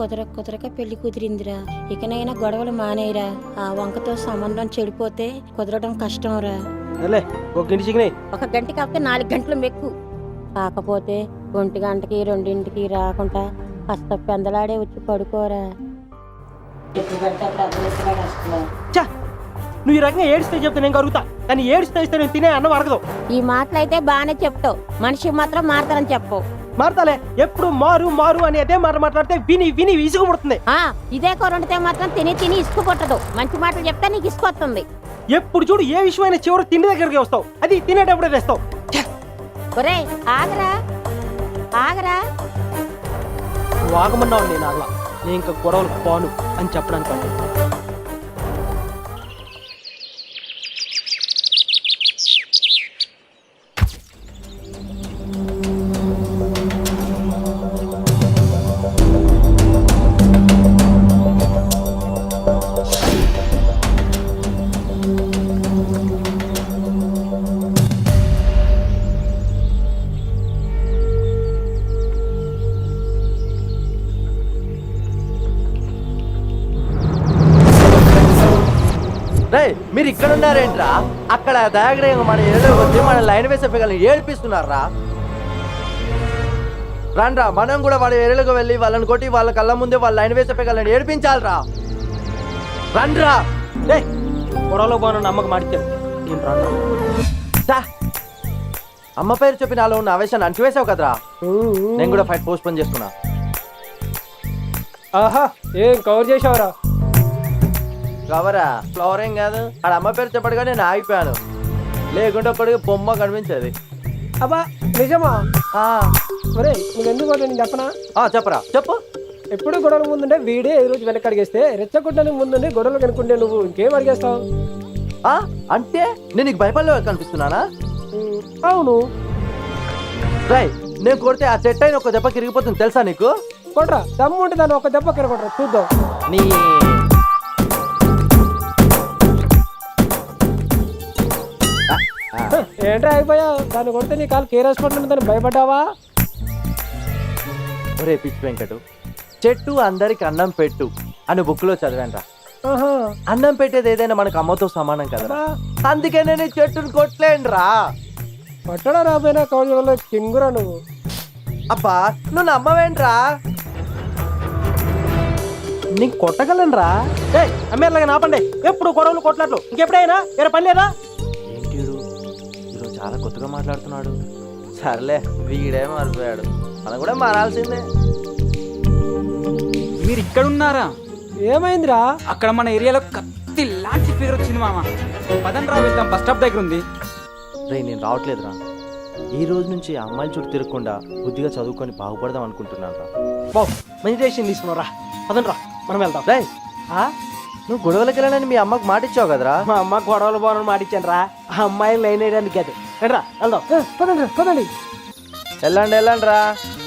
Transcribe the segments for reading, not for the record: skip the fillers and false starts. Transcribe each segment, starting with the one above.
కుదరక పెళ్లి కుదిరిందిరా. ఇకనైనా గొడవలు మానేయరా. ఆ వంకతో సంబంధం చెడిపోతే కుదరడం కష్టంరా. ఒక గంట కాకపోతే 4 గంటలు మెక్కు. కాకపోతే 1 గంటకి 2ంటికి రాకుండా కాస్త పెందలాడే వచ్చి పడుకోరా. నువ్వు ఈ రకంగా ఏడుస్తే చెప్తే నేను కరుగుతా, కానీ ఏడుస్తే ఇస్తే నేను తినే అన్నం అరగదు. ఈ మాటలైతే బాగానే చెప్తావు, మనిషి మాత్రం మారతారని చెప్పవు. మారతాలే, ఎప్పుడు మారు మారు అని అదే మాట మాట్లాడితే విని విని విసుగు పుడుతుంది. ఇదే కూర వండితే మాత్రం తిని తిని ఇసుకు కొట్టదు. మంచి మాటలు చెప్తే నీకు ఇసుకు వస్తుంది. ఎప్పుడు చూడు ఏ విషయమైనా చివరి తిండి దగ్గరికి వస్తావు, అది తినేటప్పుడే తెస్తావు. ఒరే ఆగరా ఆగరా. నువ్వు ఆగమన్నావు, నేను ఆగలా. నేను ఇంకా గొడవలకు పోను అని చెప్పడానికి. మీరు ఇక్కడ ఉన్నారేంట్రా? అక్కడ దయాగ్రహంగా మన ఏళ్ళు వచ్చి మన లైన్ వేసే పిల్లల్ని ఏడిపిస్తున్నారా? రండ్రా, మనం కూడా వాళ్ళ ఏళ్ళకు వెళ్ళి వాళ్ళని కొట్టి వాళ్ళ కళ్ళ ముందే వాళ్ళ లైన్ వేసే పిల్లల్ని ఏడిపించాలరా. రండ్రా. గొడవలో పోను అమ్మకు మాడిచ్చాను. అమ్మ పేరు చెప్పి నాలో ఉన్న ఆవేశాన్ని అంటువేసావు కదరా. నేను కూడా ఫైట్ పోస్ట్ పోన్ చేస్తున్నా. ఆహా, ఏం కవర్ చేసావురా? కవరా? ఫ్లవర్ ఏం కాదు. ఆడ అమ్మ పేరు చెప్పడుగా నేను ఆగిపోయాను, లేకుంటే ఒక్కడికి బొమ్మ కనిపించేది. అబ్బా నిజమా? ఒరే నువ్వెందుకు నేను చెప్పనా? చెప్పరా, చెప్పు. ఎప్పుడు గొడవల ముందుండే వీడే ఏ రోజు వెనక్కి అడిగేస్తే, రెచ్చగొట్టడానికి ముందుండే గొడవలు కనుక్కుంటే నువ్వు ఇంకేం అడిగేస్తావు? అంటే నేను నీకు భయపడలే కనిపిస్తున్నానా? అవును. రై, నేను కొడితే ఆ చెట్టు అయిన ఒక దెబ్బ కిరిగిపోతుంది తెలుసా నీకు? కొట్రా, దమ్ము ఉంటే దాన్ని ఒక దెబ్బ కిరగొట్రా చూద్దాం. నీ ఏంట్రా అయిపోయావు? దాన్ని కొడితే నీ కాలు కేర్ హాస్పిటల్ దాన్ని భయపడ్డావా? ఒరే పిచ్చి వెంకటు, చెట్టు అందరికి అన్నం పెట్టు అని బుక్ లో చదివాను రా. అన్నం పెట్టేది ఏదైనా మనకు అమ్మతో సమానం కదా, అందుకే నేను చెట్టును కొట్టలేను రా. కొట్టడా రాబోయినా కౌజలో కింగురా నువ్వు. అబ్బా నువ్వు నమ్మవేంట్రా? నీకు కొట్టగలను రా. అమ్మేలాగా నాపండి, ఎప్పుడు గొడవలు కొట్లాట్లు. ఇంకెప్పుడైనా వేరే పని లేదా? ఏంటి ఈరోజు చాలా కొత్తగా మాట్లాడుతున్నాడు. సర్లే, వీడే మారిపోయాడు, మనం కూడా మారాల్సిందే. మీరు ఇక్కడ ఉన్నారా? ఏమైందిరా? అక్కడ మన ఏరియాలో కత్తి లాంటి ఫిగర్ వచ్చింది మామ. పదం రా వెళ్దాం, బస్ స్టాప్ దగ్గర ఉంది. రే నేను రావట్లేదురా. ఈ రోజు నుంచి అమ్మాయిల చుట్టూ తిరగకుండా బుద్ధిగా చదువుకొని బాగుపడదాం అనుకుంటున్నాను రా. మెడిటేషన్ తీసుకున్నారా? పదండ్రా మనం వెళ్దాం. రే నువ్వు గొడవలకి వెళ్ళాలని మీ అమ్మకు మాట ఇచ్చావు కదరా. మా అమ్మ గొడవలు బాగున్నాను మాటిచ్చాను రా. ఆ అమ్మాయిలు లైన్ వేయడానికి కాదు. రా వెళ్దాం. పదండి పదండి. వెళ్ళండి రా.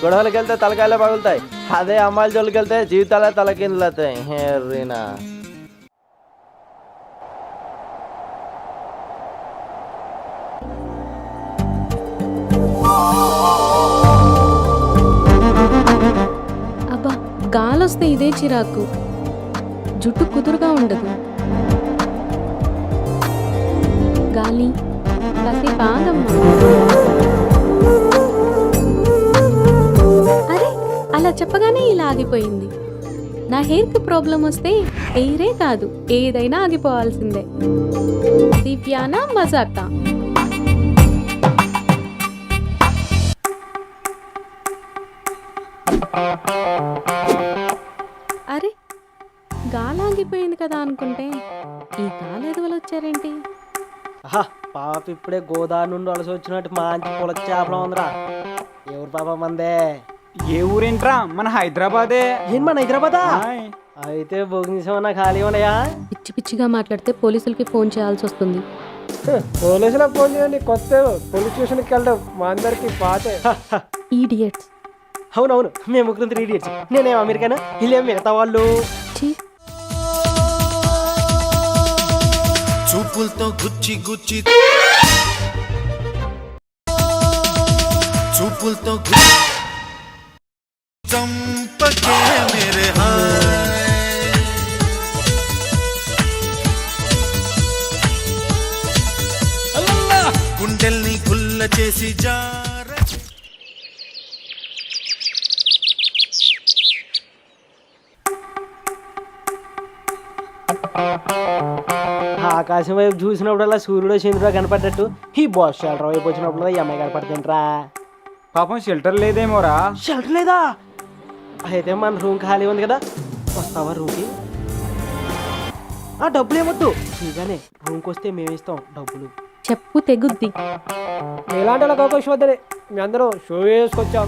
గొడవలకి వెళ్తే తలకాయలే పగులుతాయి, అదే అమ్మాయిల జోలికి వెళ్తే జీవితాలే తలకిందులవుతాయి. హేరీనా అబ్బా గాలొస్తే ఇదే చిరాకు, జుట్టు కుదురుగా ఉండదు. గాలి కాసేపు ఆగమ్మా. అరే అలా చెప్పగానే ఇలా ఆగిపోయింది. నా హెయిర్కి ప్రాబ్లం వస్తే హెయిరే కాదు ఏదైనా ఆగిపోవాల్సిందే. దివ్యానా మజాకా? అరే గాలాగిపోయింది కదా అనుకుంటే ఈ గాలేదువలు వచ్చారేంటి? పాప ఇప్పుడే గోదావరి నుండి వలస వచ్చినట్టు మంచి పొల చేపలం ఉందిరా. ఎవరు పాప మందే? ఏ ఊరేంట్రా? మన హైదరాబాదే. ఏం మన హైదరాబాదా? అయితే భోగిన ఖాళీ ఉన్నాయా? పిచ్చి పిచ్చిగా మాట్లాడితే పోలీసులకి ఫోన్ చేయాల్సి వస్తుంది. పోలీసులకు ఫోన్ చేయండి, కొత్త పోలీస్ స్టేషన్కి వెళ్ళడం మా అందరికి పాతే. ఈడియట్స్. అవునవును, మేము ముగ్గురు ఈడియట్స్. నేనేం అమెరికాను, వీళ్ళేం మిగతా వాళ్ళు. చూపులతో గుచ్చి గుచ్చి చూపులతో చంపకే మేరే చేసి జార ఆకాశం వైపు చూసినప్పుడల్లా సూర్యుడు చంద్రుడు కనపడ్డట్టు ఈ బాస్ షెల్టర్ వైపు వచ్చినప్పుడు ఈ అమ్మాయి కనపడుతుంట్రా. పాపం షెల్టర్ లేదేమోరా. షెల్టర్ లేదా? అయితే మన రూమ్ ఖాళీ ఉంది కదా, వస్తావా రూమ్కి? డబ్బులు ఏమొద్దు, ఇగానే రూమ్కి వస్తే మేము ఇస్తాం డబ్బులు. చెప్పు తెగుద్ది. ఎలాంటి వాళ్ళకి అవకాశం వద్దని మీ అందరం షో వేసుకొచ్చాం.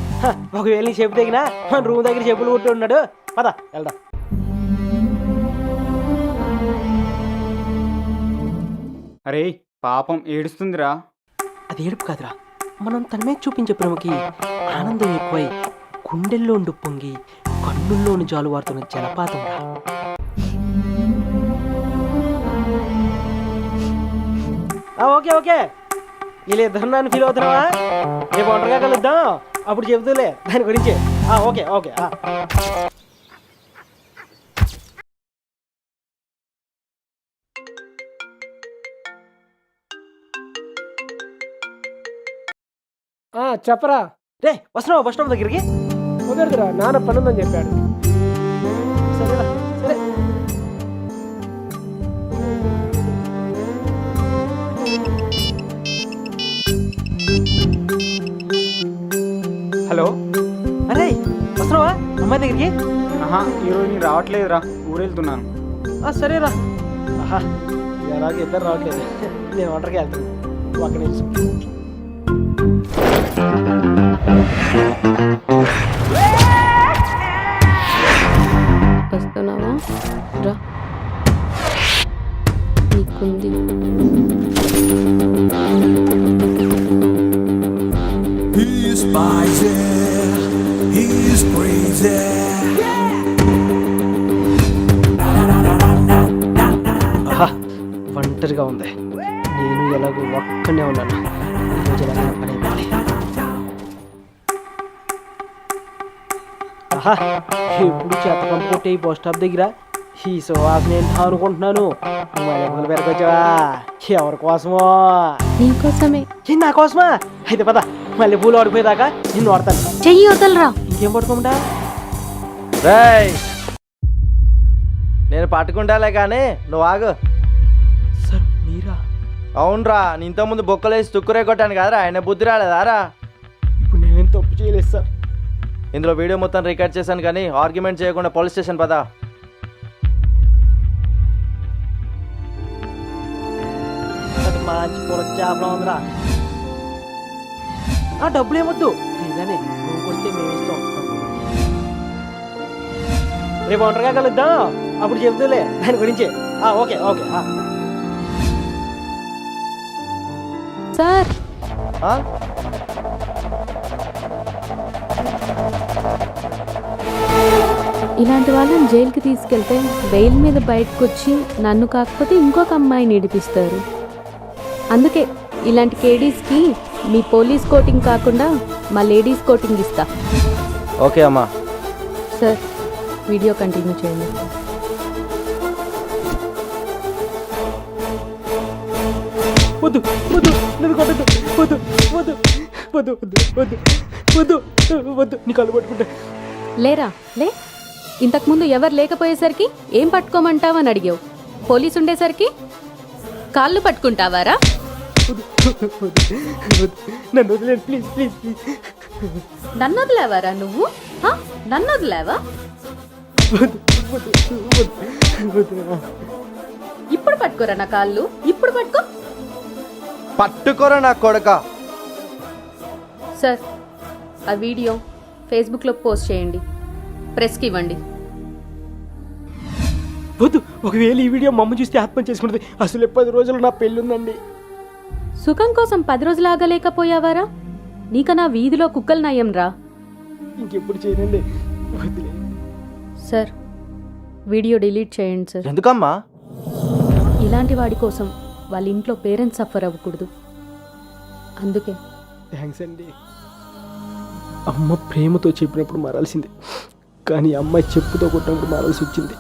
ఒకవేళ నీ చెప్పు తెగినా మన రూమ్ దగ్గర చెప్పులు కొట్టి ఉన్నాడు. పద వెళ్దాం. అరే పాపం ఏడుస్తుందిరా. అది ఏడుపు కాదురా, మనం తన మీద చూపించే ప్రేమకి ఆనందం ఎక్కువై గుండెల్లో ఉండి పొంగి కన్నుల్లోని జాలువారుతున్న జలపాతం రా. ఓకే ఓకే, వీళ్ళు ఇద్దరు నన్ను ఫీల్ అవుతున్నావా? రేపు ఒంటరిగా కలుద్దాం, అప్పుడు చెబుతూలే దాని గురించి. Okay okay. చెప్పరా. రే వస్తున్నావా బస్ స్టాప్ దగ్గరికి? కుదరదురా, నాన్న పనుందని చెప్పాడు. సరేరా సరే. హలో. అరే వస్తున్నావా అమ్మాయి దగ్గరికి? ఈరోజు నేను రావట్లేదురా, ఊరెళ్తున్నాను. సరేరా. ఎలాగ ఇద్దరు రావట్లేదు, నేను ఒంటరికి వెళ్తాను. ఒక్క నిమిషం. వస్తున్నావా? రా, నీకుంది. He's spicy, he's crazy. ఒంటరిగా ఉంది, నేను ఎలాగో ఒక్కనే ఉన్నాను. ఈరోజు ఎలాగైనా పని అయిపోవాలి. ఎప్పుడు చేత కంపుకొట్టే ఈ బస్ స్టాప్ దగ్గర ఈ సువాసన ఏంటో అనుకుంటున్నాను. మళ్ళీ పెరగొచ్చావా? ఎవరి కోసమో? నీకోసమే. నా కోసమా? అయితే పద, మళ్ళీ పూలు ఆడిపోయేదాకా నిన్ను వాడతాను. చెయ్యి వదలరా. ఇంకేం పట్టుకోమంటా? రేయ్, నేను పట్టుకుంటాలే కానీ నువ్వు ఆగు. సార్ మీరా? అవునరా, నీ ఇంతకుముందు బొక్కలేసి తుక్కురే కొట్టాను కదరా, ఆయన బుద్ధి రాలేదారా? ఇప్పుడు నేనేం తప్పు చేయలేదు సార్. ఇందులో వీడియో మొత్తం రికార్డ్ చేశాను కానీ ఆర్గ్యుమెంట్ చేయకుండా పోలీస్ స్టేషన్ పదా. మంచి పొల చేపలా ఉందిరా. డబ్బులు ఏమొద్దు, ఇలానే వస్తే మేము ఇస్తాం. రేపు ఒంటరిగా కలుద్దాం, అప్పుడు చెబుతూలే దాని గురించి. Okay okay. సార్, ఇలాంటి వాళ్ళని జైలుకి తీసుకెళ్తే బెయిల్ మీద బయటకు వచ్చి నన్ను కాకపోతే ఇంకొక అమ్మాయిని ఇడిపిస్తారు. అందుకే ఇలాంటి కేడీస్కి మీ పోలీస్ కోటింగ్ కాకుండా మా లేడీస్ కోటింగ్ ఇస్తా. ఓకే అమ్మా. సార్, వీడియో కంటిన్యూ చేయండి. వద్దు వద్దు, నన్ను కొట్టద్దు. వద్దు వద్దు వద్దు వద్దు వద్దు వద్దు వద్దు, నీ కళ్ళు పట్టుకుంటా. లేరా లే. ఇంతకుముందు ఎవరు లేకపోయేసరికి ఏం పట్టుకోమంటావని అడిగావు. పోలీసు ఉండేసరికి కాళ్ళు పట్టుకుంటావారా? నన్ను వదిలేండి ప్లీజ్ ప్లీజ్ ప్లీజ్. నన్ను వదిలేవారా నువ్వు? నన్ను వదిలేవా? ఇప్పుడు పట్టుకోరా నా కాళ్ళు, ఇప్పుడు పట్టుకో. పట్టుకోరా నా కొడక. సార్, ఆ వీడియో ఫేస్బుక్లో పోస్ట్ చేయండి, ప్రెస్కి ఇవ్వండి. వద్దు, ఒకవేళ ఈ వీడియో మమ్మ చూస్తే ఆత్మహత్య చేసుకుంటుంది. అసలు 10 రోజులు నా పెళ్ళి ఉందండి. సుఖం కోసం 10 రోజులు ఆగలేకపోయావారా? నీకన్నా వీధిలో కుక్కలు నయం రా. ఇంకెప్పుడు చేయనండి, వదిలే. సార్, వీడియో డిలీట్ చేయండి సార్. ఎందుకమ్మా? ఇలాంటి వాడి కోసం వాళ్ళ ఇంట్లో పేరెంట్స్ సఫర్ అవ్వకూడదు, అందుకే. థ్యాంక్స్ అండి. అమ్మ ప్రేమతో చెప్పినప్పుడు మారాల్సింది, కానీ అమ్మాయి చెప్పుతో కొట్టినప్పుడు మారాల్సి వచ్చింది.